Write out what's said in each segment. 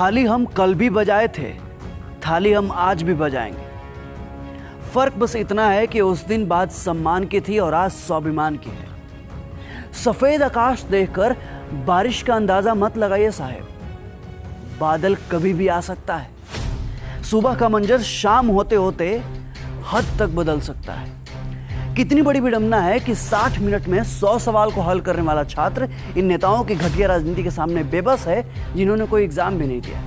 थाली हम कल भी बजाए थे, थाली हम आज भी बजाएंगे। फर्क बस इतना है कि उस दिन बात सम्मान की थी और आज स्वाभिमान की है। सफेद आकाश देखकर बारिश का अंदाजा मत लगाइए साहब, बादल कभी भी आ सकता है। सुबह का मंजर शाम होते होते हद तक बदल सकता है। कितनी बड़ी विडंबना है कि 60 मिनट में 100 सवाल को हल करने वाला छात्र इन नेताओं की घटिया राजनीति के सामने बेबस है, जिन्होंने कोई एग्जाम भी नहीं दिया।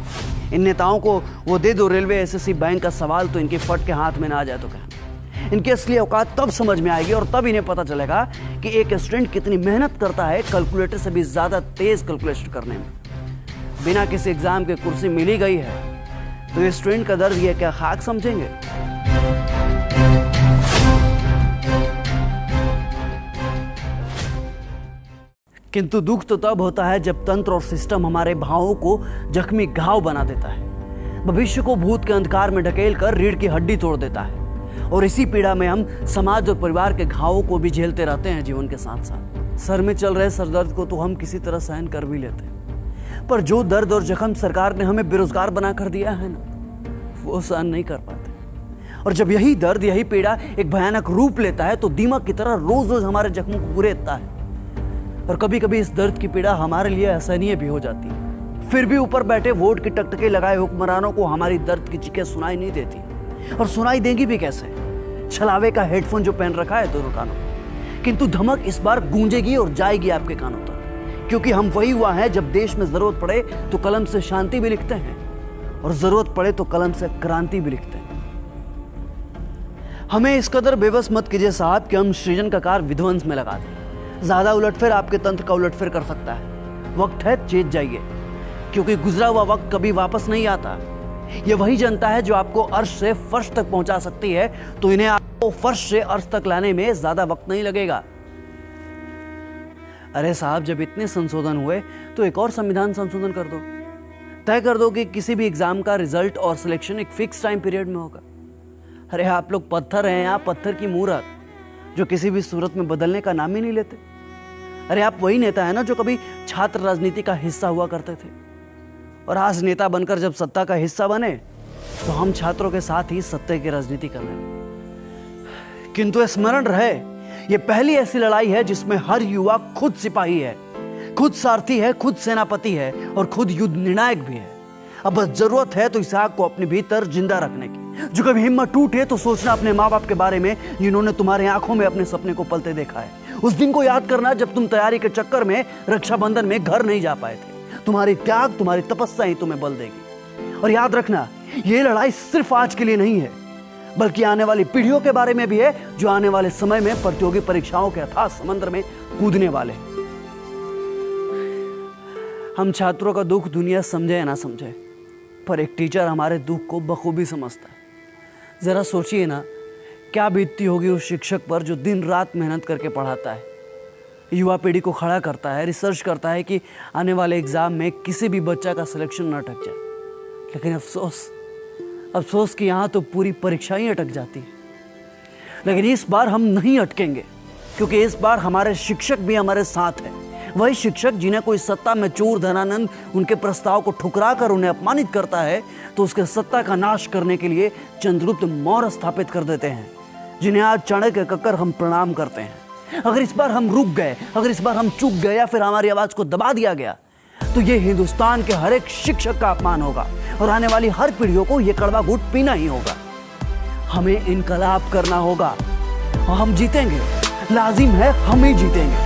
इन नेताओं को वो दे दो रेलवे एसएससी बैंक का सवाल तो इनके फट के हाथ में ना आ जाए तो कहना। इनकी असली औकात तब समझ में आएगी और तब इन्हें पता चलेगा कि एक स्टूडेंट कितनी मेहनत करता है कैलकुलेटर से भी ज्यादा तेज कैलकुलेशन करने में। बिना किसी एग्जाम की कुर्सी मिली गई है तो ये स्टूडेंट का दर्द ये क्या खाक समझेंगे? किंतु दुख तो तब होता है जब तंत्र और सिस्टम हमारे भावों को जख्मी घाव बना देता है, भविष्य को भूत के अंधकार में ढकेल कर रीढ़ की हड्डी तोड़ देता है। और इसी पीड़ा में हम समाज और परिवार के घावों को भी झेलते रहते हैं जीवन के साथ साथ। सर में चल रहे सरदर्द को तो हम किसी तरह सहन कर भी लेते हैं, पर जो दर्द और जख्म सरकार ने हमें बेरोजगार बना कर दिया है ना, वो सहन नहीं कर पाते। और जब यही दर्द, यही पीड़ा एक भयानक रूप लेता है तो दीमक की तरह रोज रोज हमारे जख्मों को कुरेदता है। और कभी कभी इस दर्द की पीड़ा हमारे लिए असहनीय भी हो जाती है। फिर भी ऊपर बैठे वोट की टकटकी लगाए हुक्मरानों को हमारी दर्द की चीखें सुनाई नहीं देती, और सुनाई देंगी भी कैसे? छलावे का हेडफोन जो पहन रखा है दोनों कानों में। किंतु धमक इस बार गूंजेगी और जाएगी आपके कानों तक, क्योंकि हम वही हुआ है जब देश में जरूरत पड़े तो कलम से शांति भी लिखते हैं और जरूरत पड़े तो कलम से क्रांति भी लिखते हैं। हमें इस कदर बेबस मत कीजिए साहब कि हम सृजन का कार्य विध्वंस में लगा दें। ज्यादा उलटफेर आपके तंत्र का उलटफेर कर सकता है। वक्त है चेत जाइए, क्योंकि गुजरा हुआ वक्त कभी वापस नहीं आता। ये वही जनता है जो आपको अर्श से फर्श तक पहुंचा सकती है, तो इन्हें आपको फर्श से अर्श तक लाने में ज्यादा वक्त नहीं लगेगा। अरे साहब, जब इतने संशोधन हुए तो एक और संविधान संशोधन कर दो। तय कर दो कि किसी भी एग्जाम का रिजल्ट और सिलेक्शन एक फिक्स टाइम पीरियड में होगा। अरे आप लोग पत्थर हैं, आप पत्थर की मूरत जो किसी भी सूरत में बदलने का नाम ही नहीं लेते। अरे आप वही नेता है ना जो कभी छात्र राजनीति का हिस्सा हुआ करते थे, और आज नेता बनकर जब सत्ता का हिस्सा बने तो हम छात्रों के साथ ही सत्ता की राजनीति कर रहे हैं। किंतु स्मरण रहे, ये पहली ऐसी लड़ाई है जिसमें हर युवा खुद सिपाही है, खुद सारथी है, खुद सेनापति है और खुद युद्ध निर्णायक भी है। अब बस जरूरत है तो इस आग को अपने भीतर जिंदा रखने की। जो कभी हिम्मत टूटे तो सोचना अपने माँ बाप के बारे में जिन्होंने तुम्हारे आंखों में अपने सपने को पलते देखा है। उस दिन को याद करना जब तुम तैयारी के चक्कर में रक्षाबंधन में घर नहीं जा पाए थे। तुम्हारी त्याग, तुम्हारी तपस्या ही तुम्हें बल देगी। और याद रखना, ये लड़ाई सिर्फ आज के लिए नहीं है, बल्कि आने वाली पीढ़ियों के बारे में भी है, जो आने वाले समय में प्रतियोगी परीक्षाओं के अथाह समंदर में कूदने वाले। हम छात्रों का दुख दुनिया समझे या ना समझे, पर एक टीचर हमारे दुख को बखूबी समझता है। जरा सोचिए ना, क्या बीतती होगी उस शिक्षक पर जो दिन रात मेहनत करके पढ़ाता है, युवा पीढ़ी को खड़ा करता है, रिसर्च करता है कि आने वाले एग्जाम में किसी भी बच्चा का सिलेक्शन न अटक जाए। लेकिन अफसोस कि यहाँ तो पूरी परीक्षा ही अटक जाती है। लेकिन इस बार हम नहीं अटकेंगे, क्योंकि इस बार हमारे शिक्षक भी हमारे साथ हैं। वही शिक्षक जिन्हें कोई सत्ता में चोर धनानंद उनके प्रस्ताव को ठुकरा कर उन्हें अपमानित करता है, तो उसके सत्ता का नाश करने के लिए चंद्रगुप्त मौर्य स्थापित कर देते हैं, जिन्हें आज चाणक्य कहकर हम प्रणाम करते हैं। अगर इस बार हम रुक गए, अगर इस बार हम चुप गए या फिर हमारी आवाज को दबा दिया गया, तो ये हिंदुस्तान के हर एक शिक्षक का अपमान होगा और आने वाली हर पीढ़ियों को यह कड़वा घूंट पीना ही होगा। हमें इनकलाब करना होगा और हम जीतेंगे। लाजिम है, हम ही जीतेंगे।